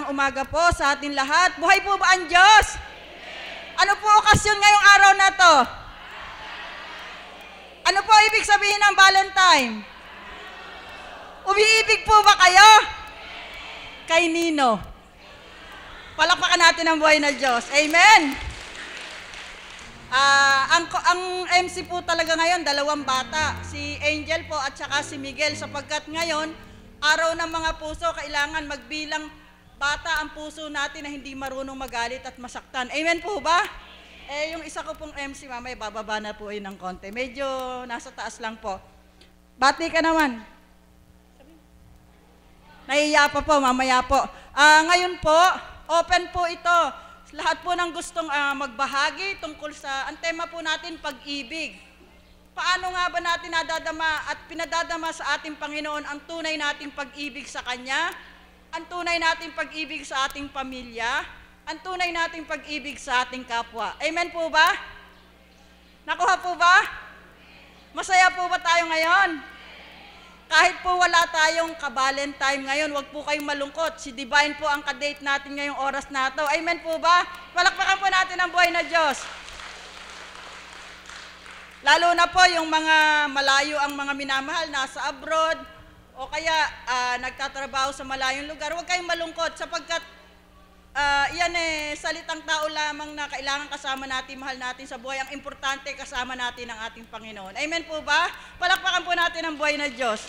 Magandang umaga po sa ating lahat. Buhay po ba ang Diyos? Ano po okasyon ngayong araw na to? Ano po ibig sabihin ng Valentine? Umiibig po ba kayo? Kay Nino. Palakpakan natin ang buhay na Diyos. Amen! Ang MC po talaga ngayon, dalawang bata. Si Angel po at saka si Miguel. Sapagkat ngayon, araw ng mga puso, kailangan magbilang bata ang puso natin na hindi marunong magalit at masaktan. Amen po ba? Yung isa ko pong MC, mamaya bababa na po yun ng konti. Medyo nasa taas lang po. Bati ka naman. Nahiya pa po, mamaya po. Ngayon po, open po ito. Lahat po ng gustong magbahagi tungkol sa, ang tema po natin, pag-ibig. Paano nga ba natin nadadama at pinadadama sa ating Panginoon ang tunay nating pag-ibig sa Kanya? Ang tunay nating pag-ibig sa ating pamilya, ang tunay nating pag-ibig sa ating kapwa. Amen po ba? Nakuha po ba? Masaya po ba tayo ngayon? Kahit po wala tayong ka-Valentine ngayon, huwag po kayong malungkot. Si Divine po ang ka-date natin ngayong oras na ito. Amen po ba? Palakpakan po natin ang buhay na Diyos. Lalo na po yung mga malayo ang mga minamahal, nasa abroad, o kaya nagtatrabaho sa malayong lugar, huwag kayong malungkot sapagkat yan salitang tao lamang na kailangan kasama natin, mahal natin sa buhay. Ang importante, kasama natin ang ating Panginoon. Amen po ba? Palakpakan po natin ang buhay na Diyos.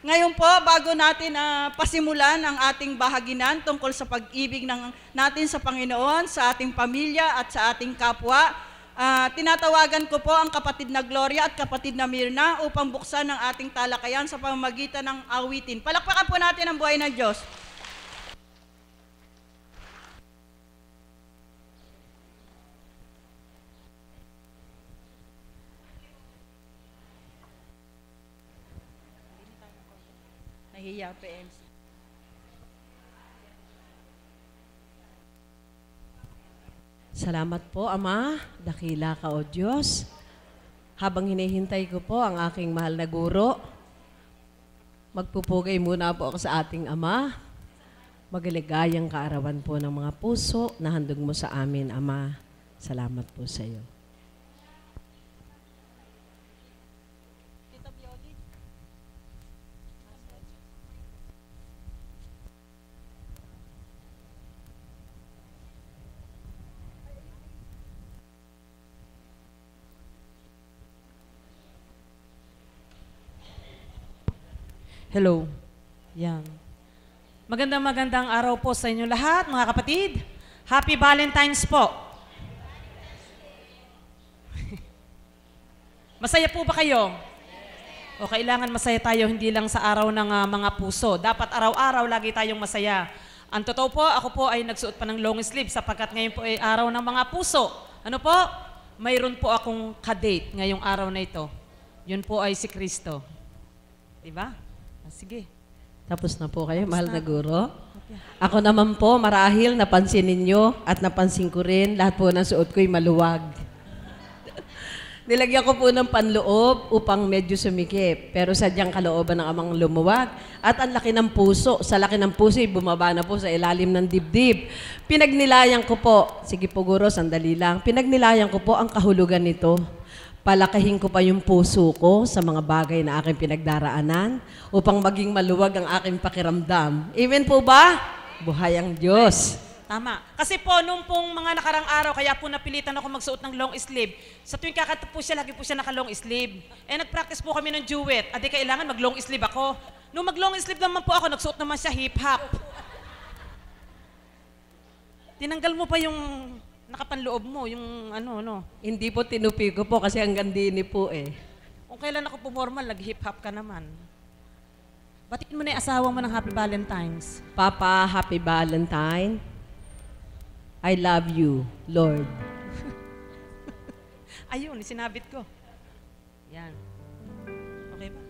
Ngayon po, bago natin pasimulan ang ating bahaginan tungkol sa pag-ibig natin sa Panginoon, sa ating pamilya at sa ating kapwa, tinatawagan ko po ang kapatid na Gloria at kapatid na Mirna upang buksan ang ating talakayan sa pamamagitan ng awitin. Palakpakan po natin ang buhay ng Diyos. Nahiya PMC. Salamat po, Ama. Dakila ka, O Diyos. Habang hinihintay ko po ang aking mahal na guro, magpupugay muna po ako sa ating Ama. Magaligayang kaarawan po ng mga puso na handog mo sa amin, Ama. Salamat po sa iyo. Hello. Yan. Magandang araw po sa inyo lahat, mga kapatid. Happy Valentine's po. Masaya po ba kayo? O kailangan masaya tayo hindi lang sa araw ng mga puso. Dapat araw-araw lagi tayong masaya. Ang totoo po, ako po ay nagsuot pa ng long sleeve sapagkat ngayon po ay araw ng mga puso. Ano po? Mayroon po akong ka-date ngayong araw na ito. Yun po ay si Kristo. Diba? Sige. Tapos na po kayo, mahal na guro. Ako naman po, marahil napansin ninyo at napansin ko rin, lahat po ng suot ko'y maluwag. Nilagyan ko po ng panloob upang medyo sumikip. Pero sadyang kalooban ng amang lumuwag. At ang laki ng puso. Sa laki ng puso, bumaba na po sa ilalim ng dibdib. Pinagnilayan ko po, sige po guro, sandali lang. Pinagnilayan ko po ang kahulugan nito. Palakahin ko pa yung puso ko sa mga bagay na aking pinagdaraanan upang maging maluwag ang aking pakiramdam. Amen po ba? Buhay ang Diyos. Tama. Kasi po, nung pong mga nakarang araw, kaya po napilitan ako magsuot ng long sleeve. Sa tuwing kakanta po siya, lagi po siya naka-long sleeve. Nag-practice po kami ng duet. Adi kailangan mag-long sleeve ako. Nung mag-long sleeve naman po ako, nagsuot naman siya hip-hop. Tinanggal mo pa yung nakapanloob mo, yung ano. Hindi po tinupi ko po kasi hanggang dini po eh. Kung kailan ako pupormal, nag-hip-hop ka naman. Batiin mo na yung asawa mo ng Happy Valentine's. Papa, Happy Valentine. I love you, Lord. Ayun, sinabit ko. Yan. Okay ba?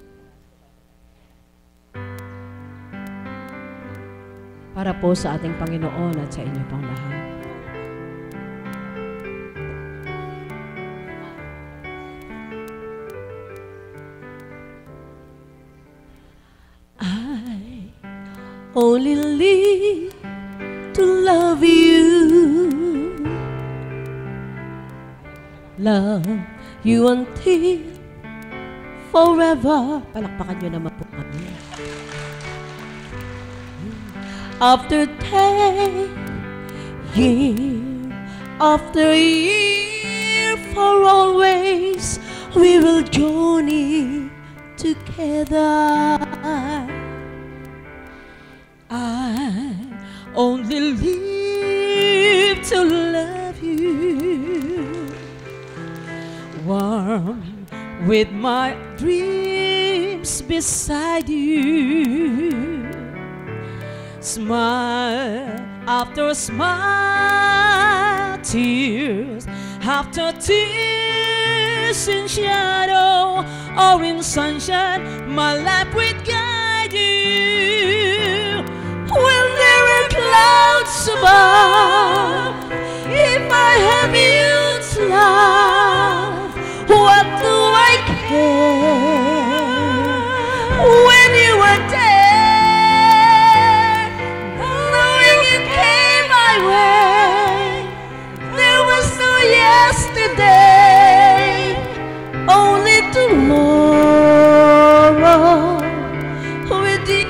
Para po sa ating Panginoon at sa inyo pang lahat. only live to love you. Love you until forever. Palakpakan nyo naman po kami. After day, year after year, for always we will journey together. I only live to love you, warm with my dreams beside you. Smile after smile, tears after tears, in shadow or in sunshine, my life will guide you. When there are clouds above, if I have you to love, what do I care? When you were there, knowing you came my way, there was no yesterday, only tomorrow with you.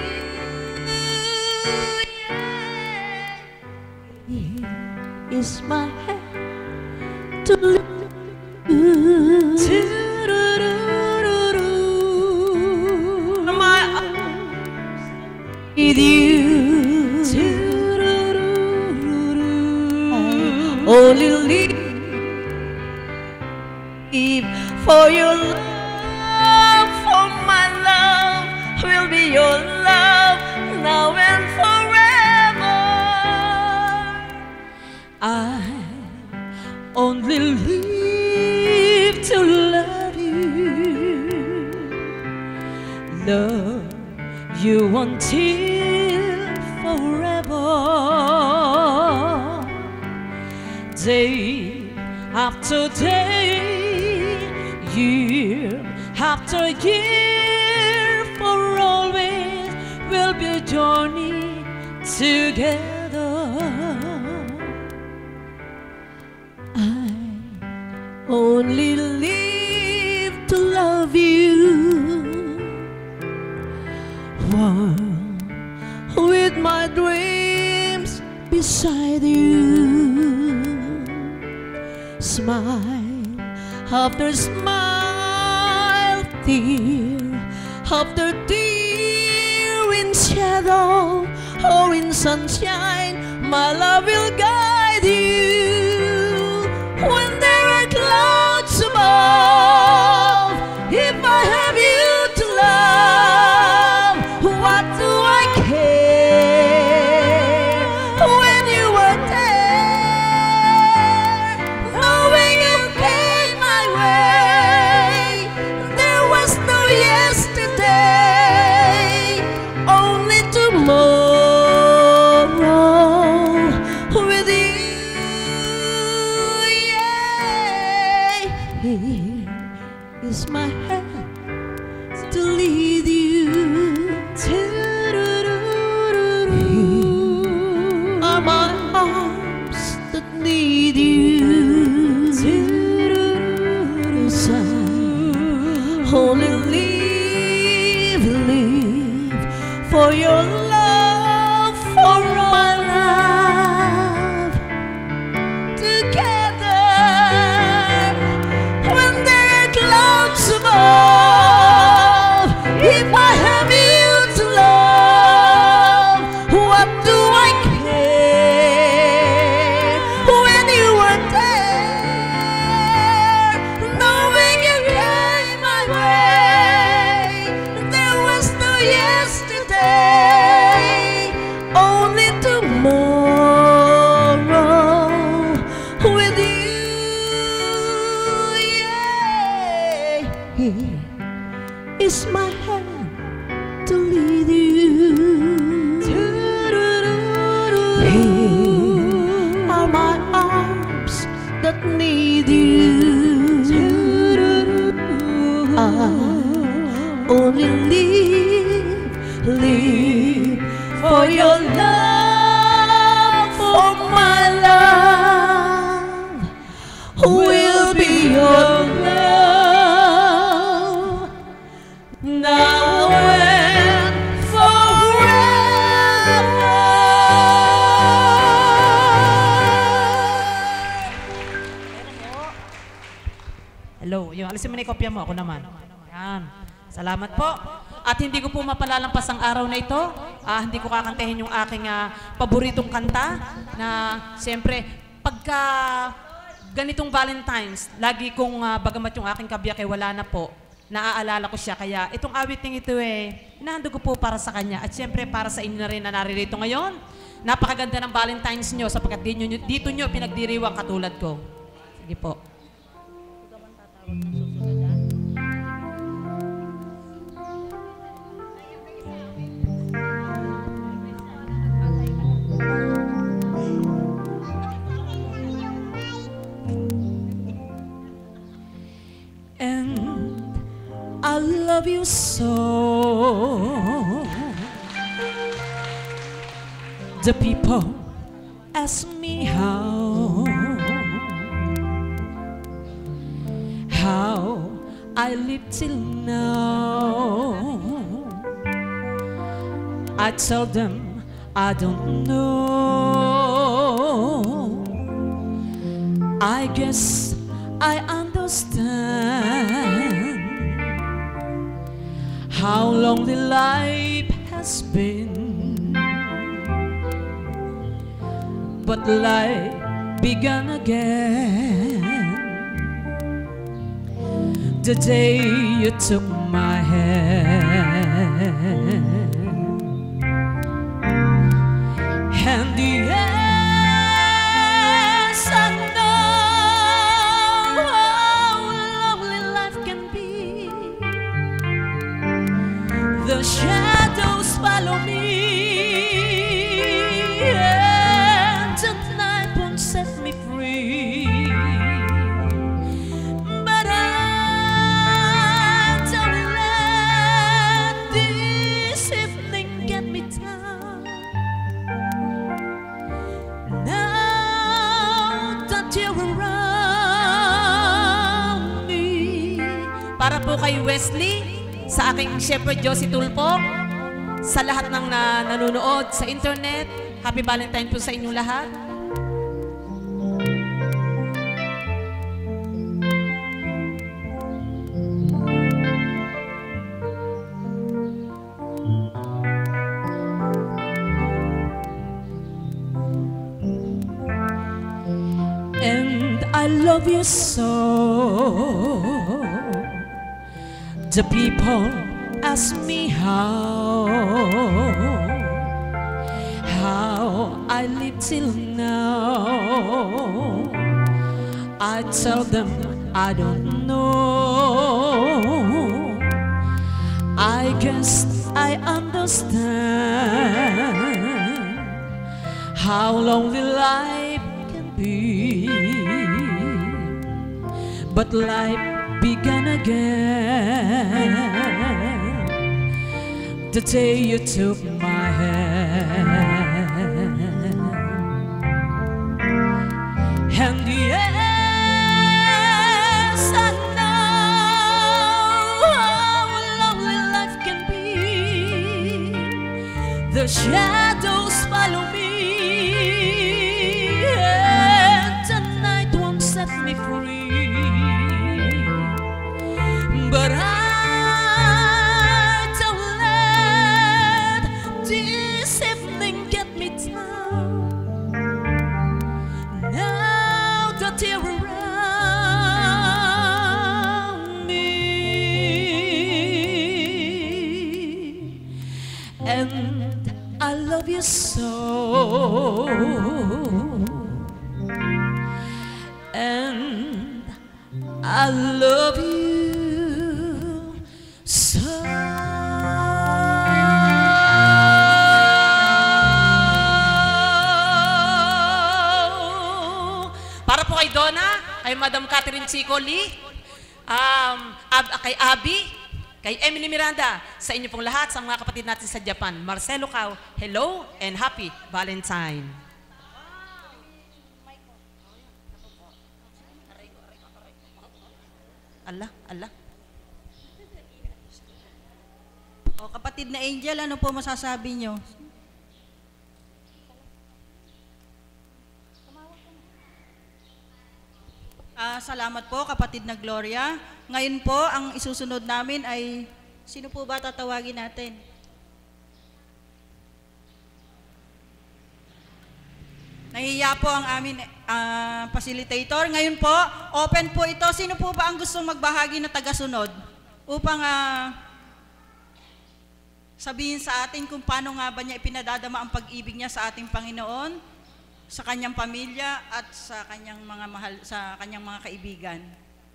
Is my hand to live my arms with you. Only live for your love, for my love will be your love now and forever. I only live to love you, love you until forever. Day after day, year after year, for always we'll be a journey together. I only live to love you, warm with my dreams beside you. Smile after smile, tear after tear, in shadow or in sunshine, my love will guide you. When there are clouds above, if I have you to love, what do I care? When you were there, knowing you came my way, there was no yesterday, only tomorrow with you. Here is my hand to lead you. Here are my arms that need you. Yes, I only live for your love, for my love together. When there are clouds above, if I have you to love, what do I care? When you were there, knowing you came my way, there was no yesterday, only tomorrow with you. Here is my hand to lead you. Here are my arms that need you. I only live for for your love, for my love will be your love now and forever. Hello, yung alisin mo na yung kopya mo, ako naman. Yan. Salamat po. At hindi ko po mapalalampas ang araw na ito. Hindi ko kakantahin yung aking paboritong kanta na siyempre pagka ganitong Valentine's, lagi kong bagamat yung aking kabiyak ay wala na po, naaalala ko siya. Kaya itong awiting ito inahandog ko po para sa kanya. At siyempre para sa inyo na rin na naririto ngayon. Napakaganda ng Valentine's nyo sapagkat dito nyo pinagdiriwang katulad ko. Sige po. And I love you so. The people ask me how I live till now. I tell them I don't know. I guess I understand how lonely life has been, but life began again the day you took my hand. And yes, I know how lovely life can be. The shadows follow me, and the night won't set me free. But I don't let this evening get me down. Now that you're around me. Para po kay Wesley, sa aking Shepherd Josie Tulpo, sa lahat ng nanonood sa internet, Happy Valentine po sa inyong lahat. And I love you so. The people ask me how I live till now. I tell them I don't know. I guess I understand how lonely life can be, but life began again the day you took my hand. And yes, I know how lonely life can be. The shadows follow me, and the night won't set me free. But I don't let this evening get me down. Now that you're around me, and I love you so. And I love you so. Para po kay Donna, kay Madam Catherine Chico Lee, kay Abby, Kay Emily Miranda, sa inyo pong lahat, sa mga kapatid natin sa Japan, Marcelo Cao, hello and happy Valentine. Allah. O kapatid na Angel, ano po masasabi nyo? Salamat po kapatid na Gloria. Ngayon po, ang isusunod namin ay, sino po ba tatawagin natin? Nahihiya po ang amin facilitator. Ngayon po, open po ito. Sino po ba ang gustong magbahagi na tagasunod? Upang sabihin sa atin kung paano nga ba niya ipinadadama ang pag-ibig niya sa ating Panginoon, sa kanyang pamilya at sa kanyang mga mahal, sa kanyang mga kaibigan.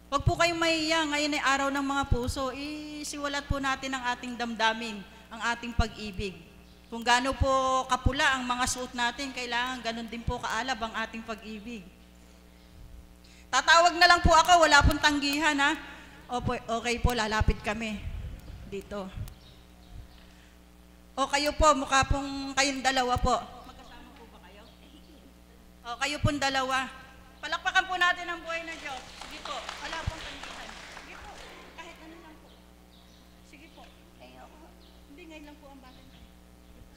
Huwag po kayong mahiya, ngayon ay araw ng mga puso, isiwalat po natin ang ating damdamin, ang ating pag-ibig. Kung gaano po kapula ang mga suot natin, kailangan ganun din po kaalab ang ating pag-ibig. Tatawag na lang po ako, wala pong tanggihan ha. Okay po, lalapit kami dito. O kayo po, mukha pong kayong dalawa po. Magkasama po ba kayo? O kayo pong dalawa. Palakpakan po natin ang buhay na Diyos. Sige po, wala pong tanggihan. Sige po, kahit ano lang po. Sige po. Hindi, ngayon lang po ang Valentine.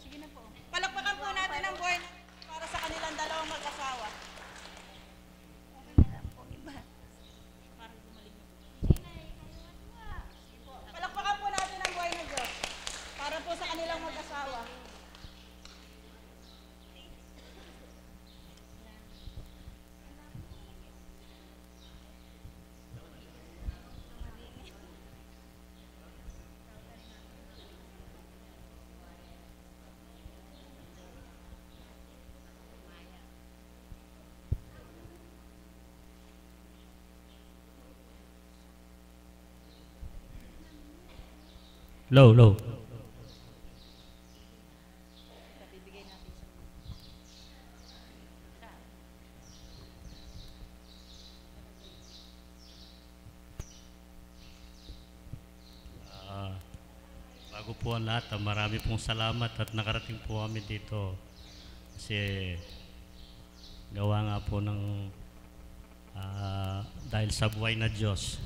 Sige na po. Palakpakan po natin ang buhay na para sa kanilang dalawang mag-asawa. Okay na lang po, iba. Parang gumaling na po. Sige po. Palakpakan po natin ang buhay na Diyos para po sa kanilang mag-asawa. Low. Bago po ang lahat, marami pong salamat at nakarating po kami dito. Kasi gawa nga po ng dahil sa buhay na Diyos.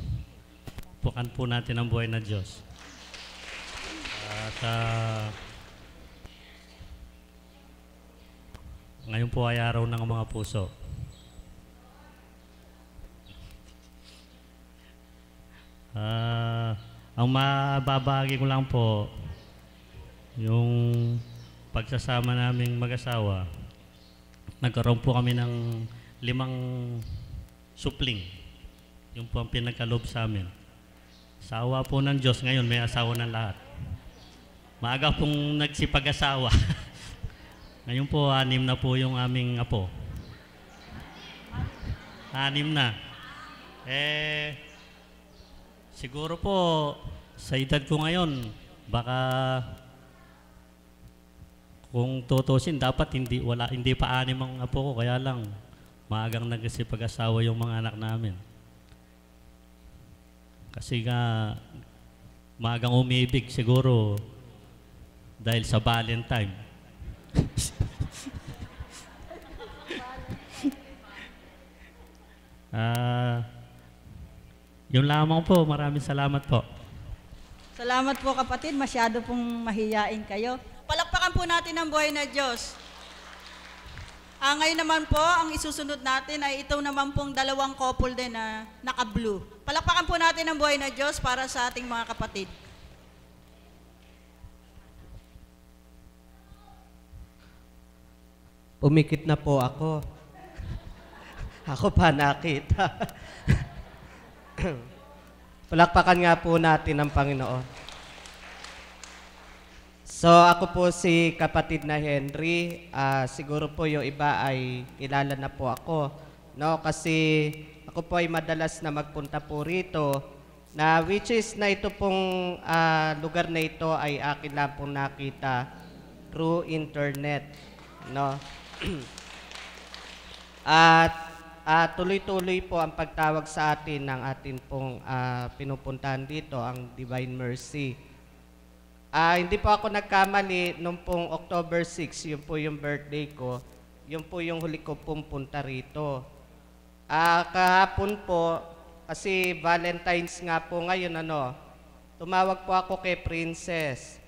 Pukan po natin ang buhay na Diyos. At ngayon po ay araw ng mga puso. Ang mababahagi ko lang po, yung pagsasama naming mag-asawa, nagkaroon po kami ng 5 supling. Yung po ang pinagkaloob sa amin. Sa awa po ng Diyos, ngayon may asawa ng lahat. Maaga pong nagsipag-asawa. Ngayon po, 6 na po yung aming apo. 6 na. Siguro po, sa edad ko ngayon, baka kung tutusin, dapat hindi pa 6 ang apo ko, kaya lang maagang nagsipag-asawa yung mga anak namin. Kasi nga, maagang umibig siguro dahil sa Valentine. Yun lamang po. Maraming salamat po. Salamat po kapatid, masyado pong mahiyain kayo. Palakpakan po natin ang buhay na Diyos. Ngayon naman po, ang isusunod natin ay ito naman pong 2 couple din na naka-blue. Palakpakan po natin ang buhay na Diyos para sa ating mga kapatid. Umikit na po ako. Ako pa nakita. Palakpakan nga po natin ang Panginoon. So ako po si kapatid na Henry. Siguro po yung iba ay kilala na po ako. No? Kasi ako po ay madalas na magpunta po rito. Na which is na ito pong lugar na ito ay akin lang pong nakita through internet. No? At tuloy-tuloy po ang pagtawag sa atin ng atin pong pinupuntahan dito, ang Divine Mercy. Hindi po ako nagkamali nung pong October 6, yun po yung birthday ko, yun po yung huli ko pong punta rito. Kahapon po, kasi Valentine's nga po ngayon, tumawag po ako kay Princess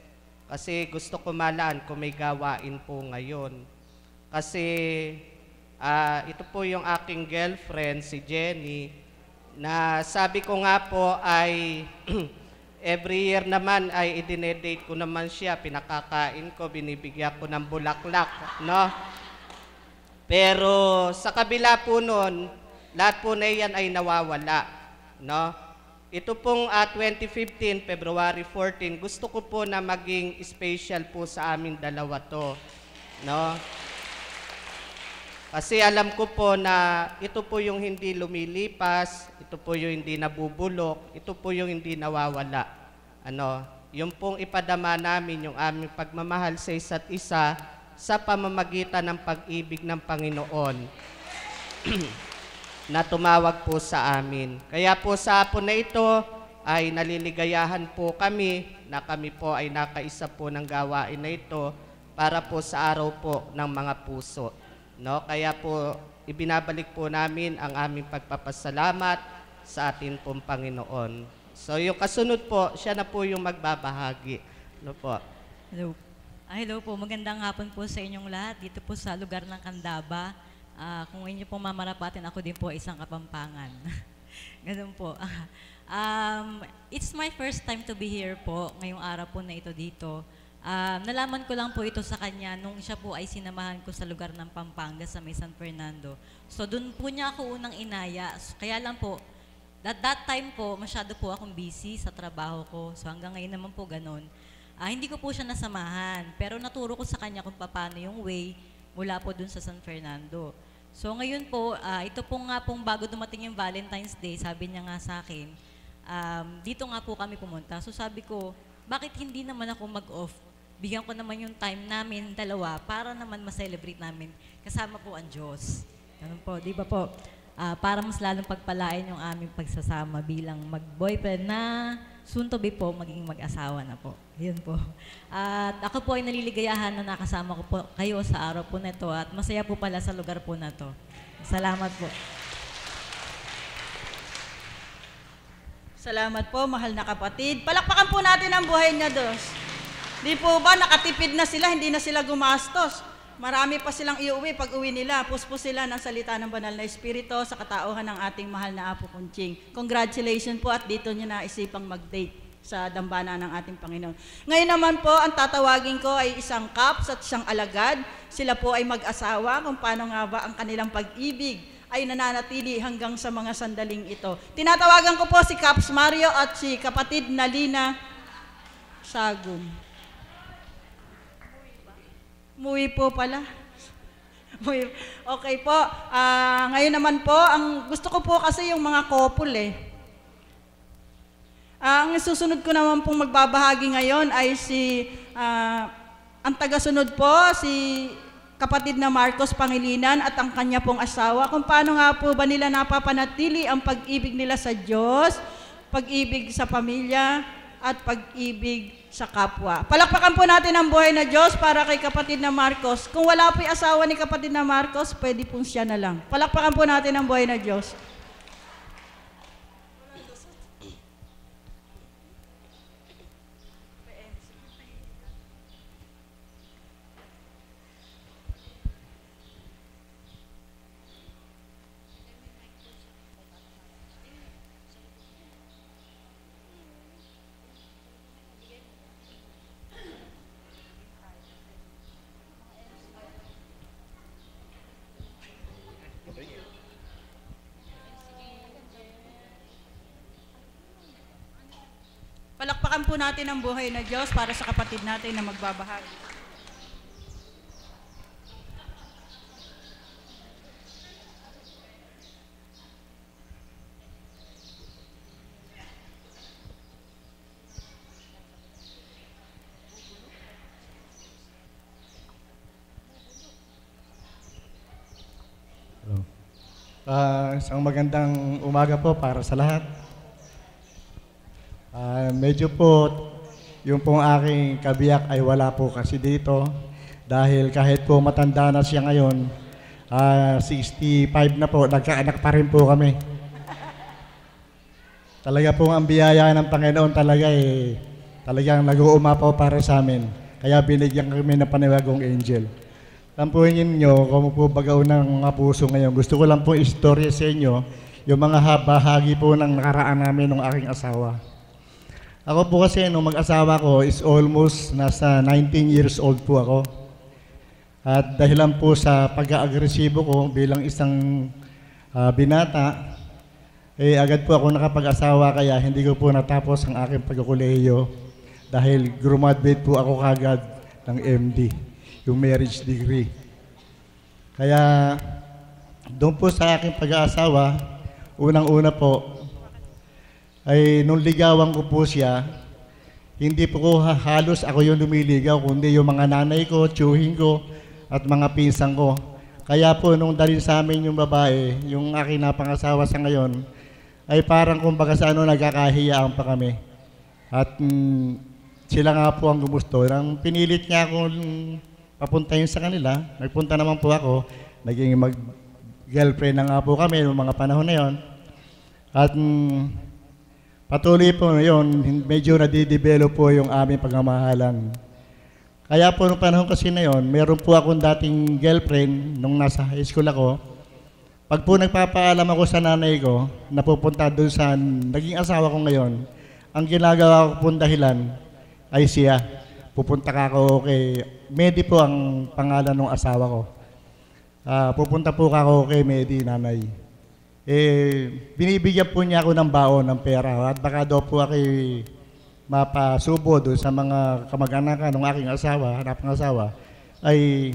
kasi gusto ko malaan kung may gawain po ngayon. Kasi ito po yung aking girlfriend, si Jenny, na sabi ko nga po ay every year naman ay idinedate ko naman siya, pinakakain ko, binibigyan ko ng bulaklak, no? Pero sa kabila po nun, lahat po na yan ay nawawala, no? Ito pong 2015, February 14, gusto ko po na maging special po sa aming dalawa to, no? Kasi alam ko po na ito po yung hindi lumilipas, ito po yung hindi nabubulok, ito po yung hindi nawawala. Yung pong ipadama namin yung aming pagmamahal sa isa't isa sa pamamagitan ng pag-ibig ng Panginoon na tumawag po sa amin. Kaya po sa hapon na ito ay naliligayahan po kami na kami po ay nakaisa po ng gawain na ito para po sa araw po ng mga puso. No? Kaya po ibinabalik po namin ang aming pagpapasalamat sa atin pong Panginoon. So yung kasunod po, siya na po yung magbabahagi. Ano po? Hello. Hello po, magandang hapon po sa inyong lahat dito po sa lugar ng Candaba. Kung inyo pong mamarapatin, ako din po isang Kapampangan. Ganun po. It's my first time to be here po, ngayong araw po na ito dito. Nalaman ko lang po ito sa kanya nung siya po ay sinamahan ko sa lugar ng Pampanga sa may San Fernando. So doon po niya ako unang inaya. Kaya lang po, that time po, masyado po akong busy sa trabaho ko. So hanggang ngayon naman po ganun. Hindi ko po siya nasamahan, pero naturo ko sa kanya kung paano yung way mula po dun sa San Fernando. So ngayon po, ito po nga pong bago dumating yung Valentine's Day, sabi niya nga sa akin, dito nga po kami pumunta. So sabi ko, bakit hindi naman ako mag-off? Bigyan ko naman yung time namin, dalawa, para naman ma-celebrate namin. Kasama po ang Diyos. Ganun po, di ba po? Para mas lalong pagpalain yung aming pagsasama bilang mag-boyfriend na soon to be po, maging mag-asawa na po. Yun po. At ako po ay naliligayahan na nakasama ko po kayo sa araw po na ito at masaya po pala sa lugar po na to. Salamat po. Salamat po, mahal na kapatid. Palakpakan po natin ang buhay niya, Diyos. Di po ba nakatipid na sila, hindi na sila gumastos. Marami pa silang iuwi pag uwi nila. Puspos sila ng salita ng banal na espiritu sa katauhan ng ating mahal na Apo Kunching. Congratulations po at dito niya naisipang mag-date sa dambana ng ating Panginoon. Ngayon naman po, ang tatawagin ko ay isang kaps at isang alagad. Sila po ay mag-asawa kung paano nga ba ang kanilang pag-ibig ay nananatili hanggang sa mga sandaling ito. Tinatawagan ko po si Caps Mario at si kapatid na Lina Sagum. Muwi po pala. Okay po. Ngayon naman po, ang gusto ko po kasi yung mga couple Ang susunod ko naman pong magbabahagi ngayon ay ang tagasunod po, si kapatid na Marcos Pangilinan at ang kanya pong asawa. Kung paano nga po ba nila napapanatili ang pag-ibig nila sa Diyos, pag-ibig sa pamilya, at pag-ibig sa kapwa. Palakpakan po natin ang buhay na Diyos para kay kapatid na Marcos. Kung wala po yung asawa ni kapatid na Marcos, pwede po siya na lang. Palakpakan po natin ang buhay na Diyos. Palakpakan po natin ang buhay na Diyos para sa kapatid natin na magbabahagi. Hello. Isang magandang umaga po para sa lahat. Medyo po, yung pong aking kabiyak ay wala po kasi dito. Dahil kahit po matanda na siya ngayon, 65 na po, nagkaanak pa rin po kami. Talaga pong ang biyaya ng Panginoon talaga talagang nag-uumapaw para sa amin. Kaya binigyan kami ng panibagong angel. Lampuhin ninyo kung po bagaw ng mga puso ngayon. Gusto ko lang po istorya sa inyo yung mga bahagi po ng nakaraan namin ng aking asawa. Ako po kasi nung mag-asawa ko is almost nasa 19 years old po ako. At dahilan po sa pag-agresibo ko bilang isang binata, agad po ako nakapag-asawa kaya hindi ko po natapos ang aking pagkukulehiyo dahil graduate po ako kagad ng MD. Yung marriage degree. Kaya doon po sa aking pag-aasawa, unang-una po, ay nung ligawan ko po siya, hindi po ko halos ako yung lumiligaw, kundi yung mga nanay ko, tiyuhin ko, at mga pinsang ko. Kaya po nung dalhin sa amin yung babae, yung aking napangasawa sa ngayon, ay parang kumbaga sa nagkakahiyaan pa kami. At sila nga po ang gumusto. Nang pinilit niya akong papuntahin sa kanila, nagpunta naman po ako, naging mag-girlfriend na nga po kami noong mga panahon na yon. At patuloy po yun, medyo nadidevelop po yung aming pagmamahalan. Kaya po noong panahon kasi na yon, meron po akong dating girlfriend nung nasa high school ako. Pag po nagpapaalam ako sa nanay ko, napupunta doon sa naging asawa ko ngayon, ang ginagawa ko pong dahilan ay siya. Pupunta ka ako kay Medi po ang pangalan ng asawa ko. Pupunta po ako kay Medi, nanay. Binibigyan po niya ako ng baon, ng pera. At baka daw po ako mapasubo doon sa mga kamag-anakan ng aking asawa, napangasawa, ay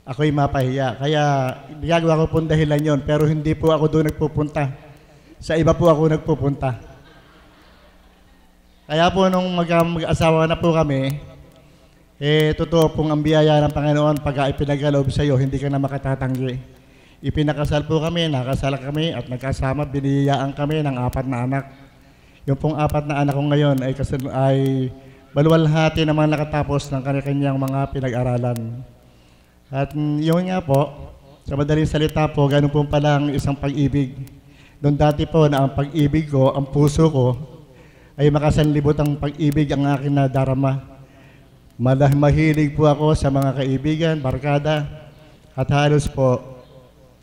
ako'y mapahiya. Kaya ginagawa ko pong dahilan yon, pero hindi po ako doon nagpupunta. Sa iba po ako nagpupunta. Kaya po nung mag-asawa na po kami, totoo pong ang biyaya ng Panginoon pag ipinagkaloob sa iyo, hindi ka na makatatanggi. Ipinakasal po kami, nakasal kami at nagkasama, biniyayaan kami ng 4 na anak. Yung pong 4 na anak ko ngayon ay baluwalhati naman nakatapos ng kanyang mga pinag-aralan. At yun nga po, sa madaling salita po, ganun po pala ang isang pag-ibig. Noon dati po na ang pag-ibig ko, ang puso ko, ay makasanlibot ang pag-ibig ang akin na darama. Mahilig po ako sa mga kaibigan, barkada, at halos po,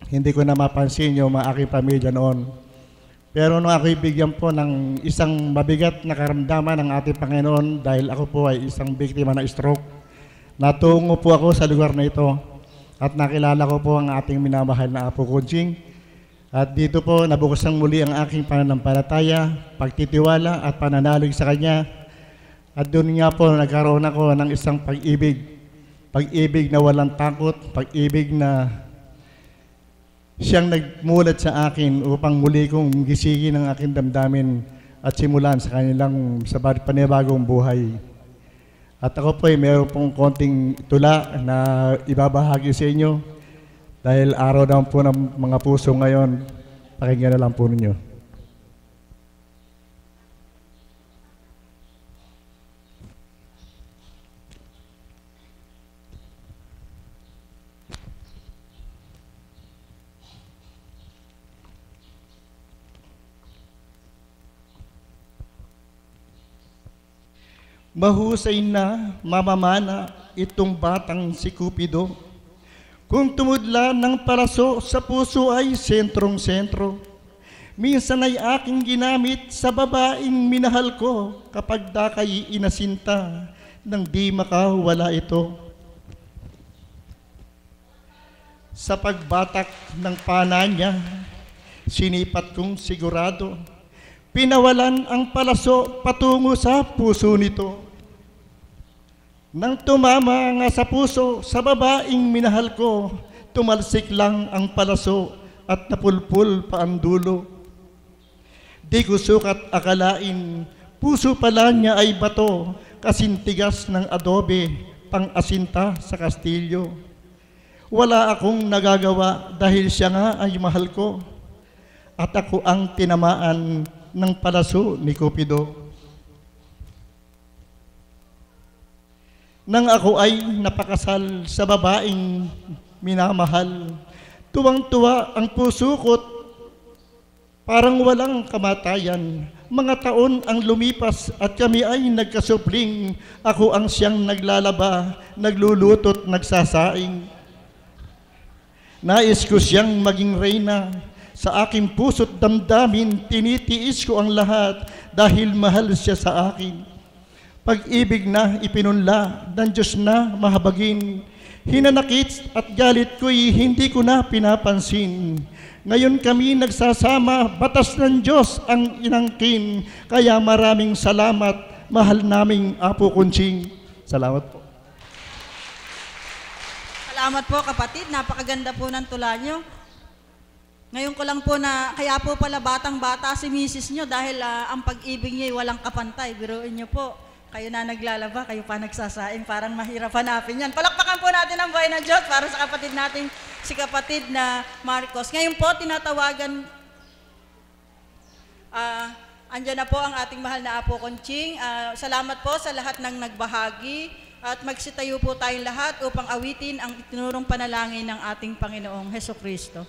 hindi ko na mapansin yung mga aking pamilya noon. Pero nung ako'y bigyan po ng isang mabigat na karamdaman ng ating Panginoon dahil ako po ay isang biktima ng stroke, natungo po ako sa lugar na ito at nakilala ko po ang ating minamahal na Apo Kunching. At dito po, nabukasan muli ang aking pananampalataya, pagtitiwala at pananalig sa Kanya. At doon nga po, nagkaroon ako ng isang pag-ibig. Pag-ibig na walang takot, pag-ibig na siyang nagmulat sa akin upang muli kong gisingin ang aking damdamin at simulan sa kanilang sa panibagong buhay. At ako po ay mayroon pong konting tula na ibabahagi sa inyo. Dahil araw naman po ng mga puso ngayon, pakinggan na lang po ninyo. Mahusay na mamamana itong batang si Cupido. Kung tumudla ng paraso sa puso ay sentrong-sentro. Minsan ay aking ginamit sa babaeng minahal ko kapag dakay inasinta nang di makawala ito. Sa pagbatak ng pana niya, sinipat kong sigurado, pinawalan ang palaso patungo sa puso nito. Nang tumama nga sa puso sa babaeng minahal ko, tumalsik lang ang palaso at napulpul pa ang dulo. Di ko sukat akalain, puso pala niya ay bato, kasintigas ng adobe, pang-asinta sa kastilyo. Wala akong nagagawa dahil siya nga ay mahal ko. At ako ang tinamaan ng palaso ni Cupido. Nang ako ay napakasal sa babaeng minamahal, tuwang-tuwa ang puso ko't parang walang kamatayan. Mga taon ang lumipas at kami ay nagkasupling. Ako ang siyang naglalaba, nagluluto't nagsasaing. Nais ko siyang maging reyna. Sa aking puso't damdamin, tinitiis ko ang lahat dahil mahal siya sa akin. Pag-ibig na ipinunla ng Diyos na mahabagin, hinanakit at galit ko'y hindi ko na pinapansin. Ngayon kami nagsasama, batas ng Diyos ang inangkin, kaya maraming salamat, mahal naming Apo Kunching. Salamat po. Salamat po kapatid, napakaganda po ng tula nyo. Ngayon ko lang po na, kaya po pala batang-bata si misis nyo dahil ang pag-ibig niya ay walang kapantay. Biruin nyo po, kayo na naglalaba, kayo pa nagsasaing, parang mahirap hanapin yan. Palakpakan po natin ang buhay ng Diyos para sa kapatid natin, si kapatid na Marcos. Ngayon po, tinatawagan, andyan na po ang ating mahal na Apo Kunching. Salamat po sa lahat ng nagbahagi at magsitayo po tayong lahat upang awitin ang itinurong panalangin ng ating Panginoong Hesukristo.